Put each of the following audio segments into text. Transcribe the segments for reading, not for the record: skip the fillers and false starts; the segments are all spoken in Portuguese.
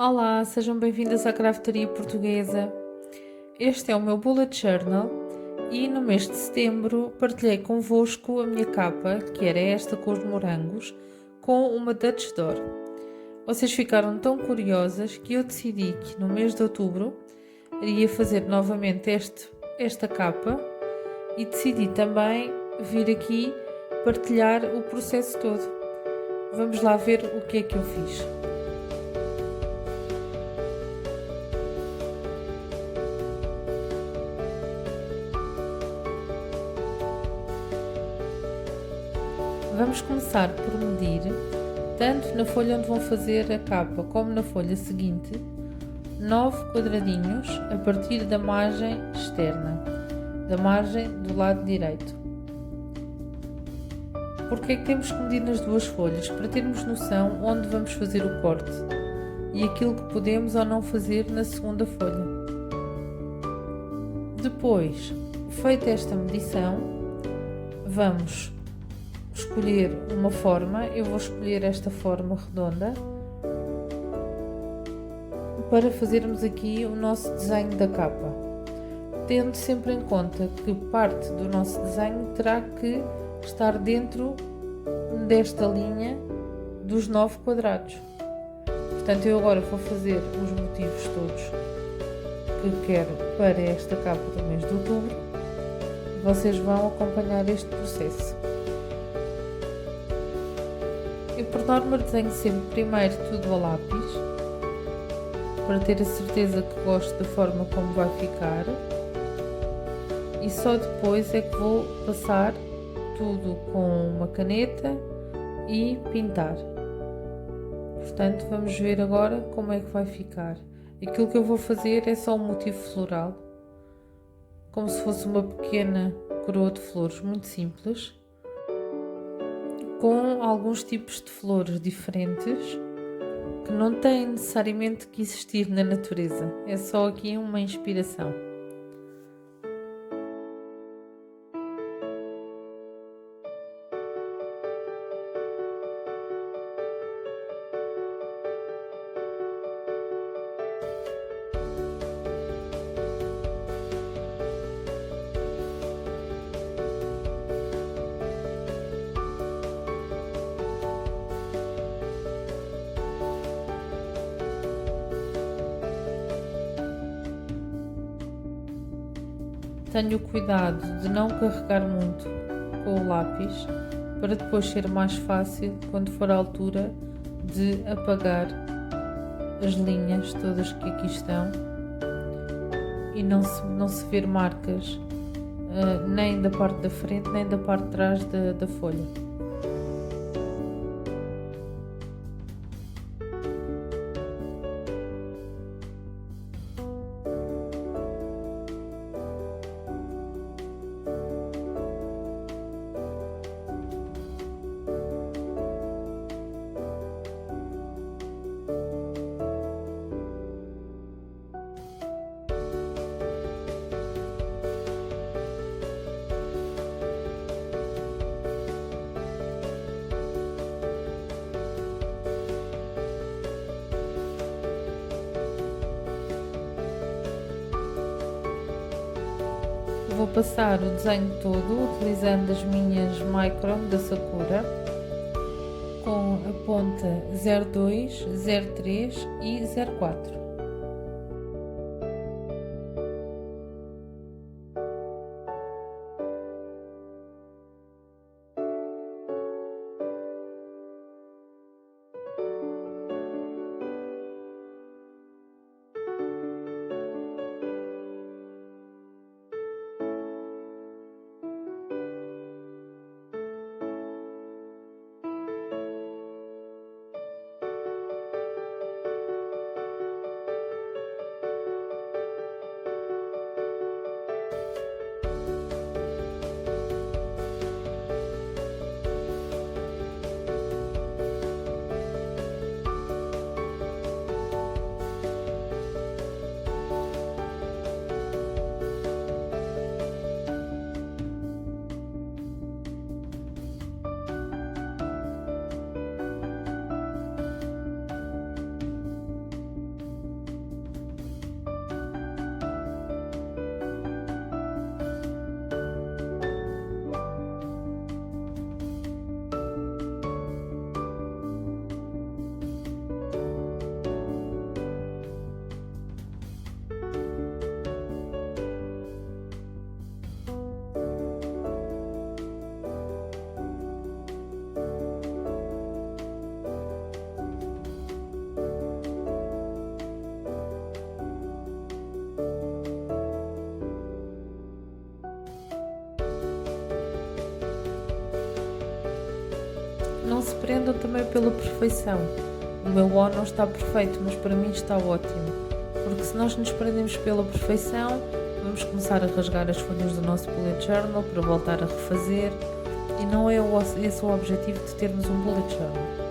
Olá, sejam bem-vindas à Craftaria Portuguesa. Este é o meu Bullet Journal e no mês de setembro partilhei convosco a minha capa, que era esta com os morangos, com uma Dutch Door. Vocês ficaram tão curiosas que eu decidi que no mês de outubro iria fazer novamente esta capa e decidi também vir aqui partilhar o processo todo. Vamos lá ver o que é que eu fiz. Vamos começar por medir, tanto na folha onde vão fazer a capa como na folha seguinte, 9 quadradinhos a partir da margem externa, da margem do lado direito. Porque é que temos que medir nas duas folhas? Para termos noção onde vamos fazer o corte e aquilo que podemos ou não fazer na segunda folha. Depois, feita esta medição, vamos escolher uma forma. Eu vou escolher esta forma redonda para fazermos aqui o nosso desenho da capa, tendo sempre em conta que parte do nosso desenho terá que estar dentro desta linha dos 9 quadrados. Portanto, eu agora vou fazer os motivos todos que quero para esta capa do mês de outubro. Vocês vão acompanhar este processo. Eu, por norma, desenho sempre primeiro tudo a lápis, para ter a certeza que gosto da forma como vai ficar, e só depois é que vou passar tudo com uma caneta e pintar. Portanto, vamos ver agora como é que vai ficar. Aquilo que eu vou fazer é só um motivo floral, como se fosse uma pequena coroa de flores, muito simples, com alguns tipos de flores diferentes que não têm necessariamente que existir na natureza, é só aqui uma inspiração. Tenho o cuidado de não carregar muito com o lápis, para depois ser mais fácil quando for a altura de apagar as linhas todas que aqui estão e não se ver marcas nem da parte da frente nem da parte de trás da folha. Vou passar o desenho todo utilizando as minhas Micron da Sakura, com a ponta 02, 03 e 04. se prendam também pela perfeição. O meu O não está perfeito, mas para mim está ótimo. Porque se nós nos prendemos pela perfeição, vamos começar a rasgar as folhas do nosso bullet journal para voltar a refazer. E não é esse o objetivo de termos um bullet journal.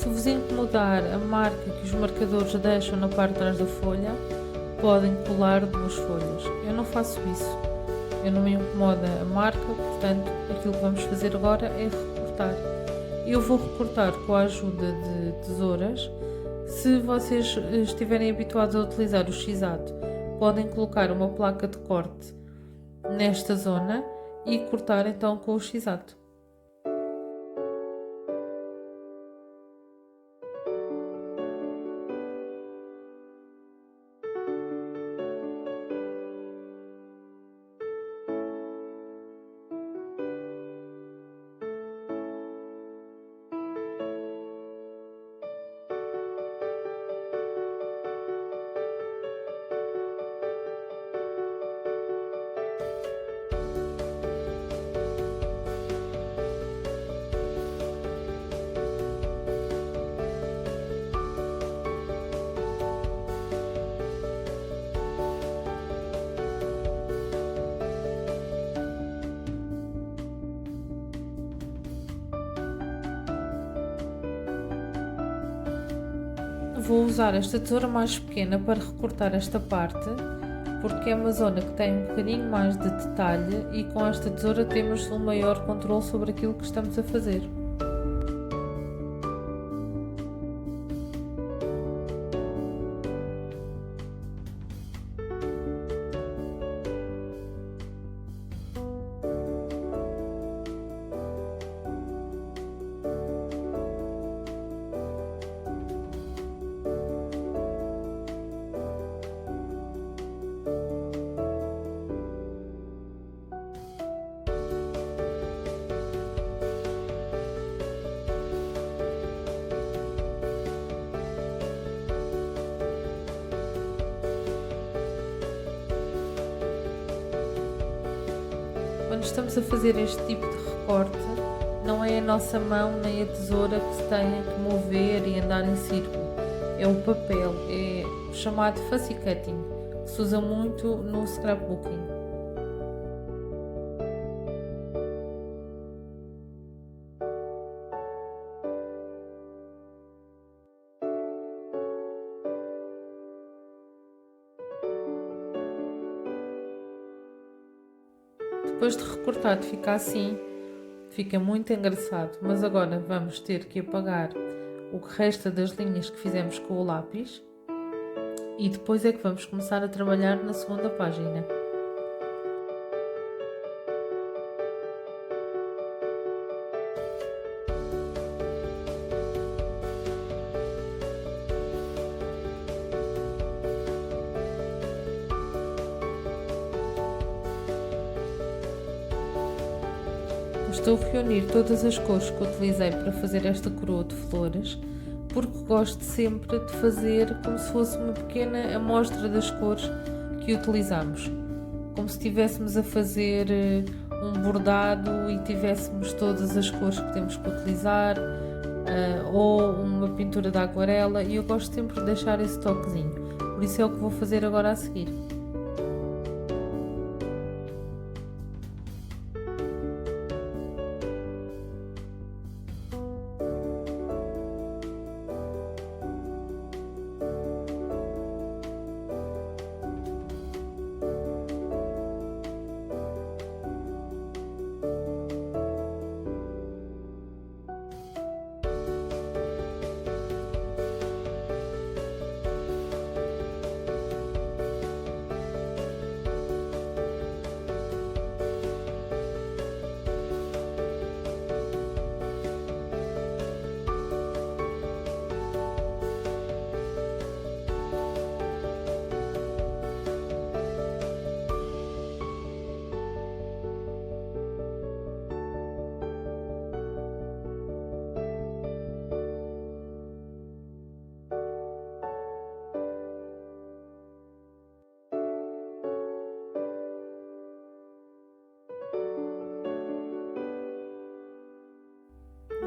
Se vos incomodar a marca que os marcadores deixam na parte de trás da folha, podem colar duas folhas. Eu não faço isso. Eu não me incomoda a marca, portanto, aquilo que vamos fazer agora é recortar. Eu vou recortar com a ajuda de tesouras. Se vocês estiverem habituados a utilizar o X-Ato, podem colocar uma placa de corte nesta zona e cortar então com o X-Ato. vou usar esta tesoura mais pequena para recortar esta parte, porque é uma zona que tem um bocadinho mais de detalhe e com esta tesoura temos um maior controle sobre aquilo que estamos a fazer. Quando estamos a fazer este tipo de recorte, não é a nossa mão nem a tesoura que se tem que mover e andar em círculo. É o papel, é o chamado fussy cutting, que se usa muito no scrapbooking. Depois de recortado fica assim, fica muito engraçado, mas agora vamos ter que apagar o que resta das linhas que fizemos com o lápis e depois é que vamos começar a trabalhar na segunda página. Estou a reunir todas as cores que utilizei para fazer esta coroa de flores, porque gosto sempre de fazer como se fosse uma pequena amostra das cores que utilizamos, como se estivéssemos a fazer um bordado e tivéssemos todas as cores que temos que utilizar, ou uma pintura de aquarela, e eu gosto sempre de deixar esse toquezinho, por isso é o que vou fazer agora a seguir.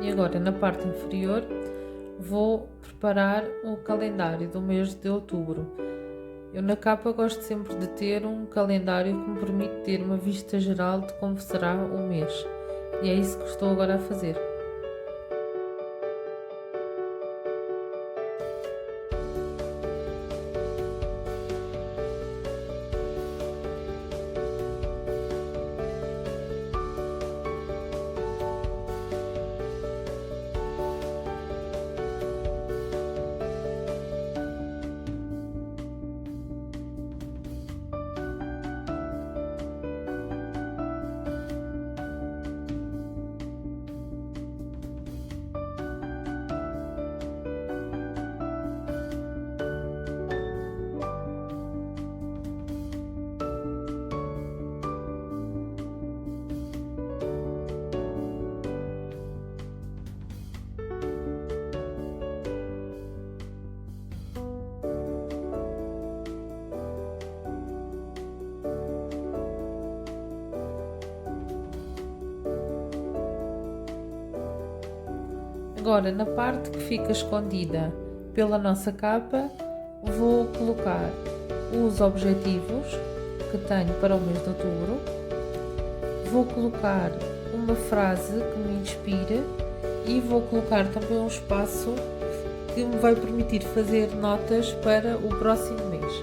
E agora na parte inferior vou preparar o calendário do mês de outubro. Eu na capa gosto sempre de ter um calendário que me permite ter uma vista geral de como será o mês. E é isso que estou agora a fazer. Agora, na parte que fica escondida pela nossa capa, vou colocar os objetivos que tenho para o mês de outubro. Vou colocar uma frase que me inspire e vou colocar também um espaço que me vai permitir fazer notas para o próximo mês.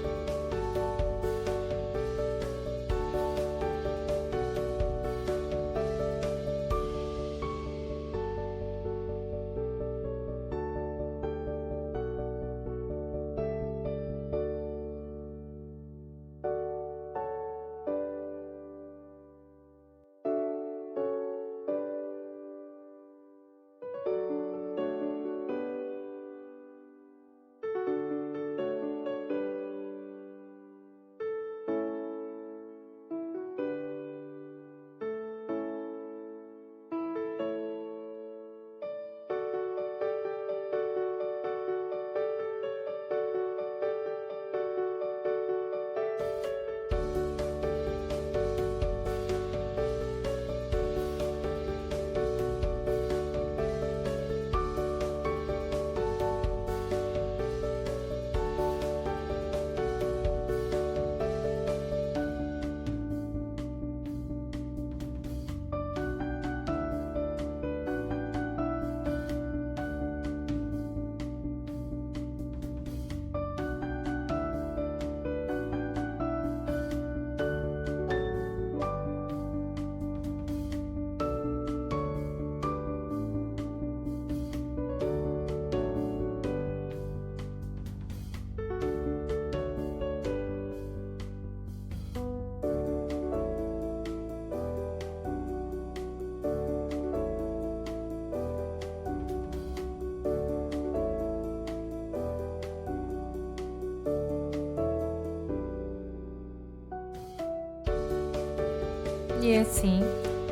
E é assim,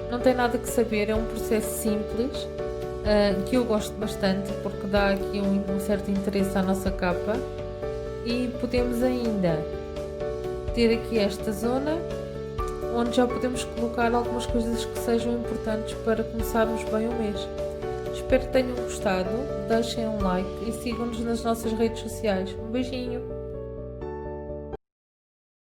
não tem nada que saber, é um processo simples, que eu gosto bastante porque dá aqui um certo interesse à nossa capa. E podemos ainda ter aqui esta zona onde já podemos colocar algumas coisas que sejam importantes para começarmos bem o mês. Espero que tenham gostado, deixem um like e sigam-nos nas nossas redes sociais. Um beijinho!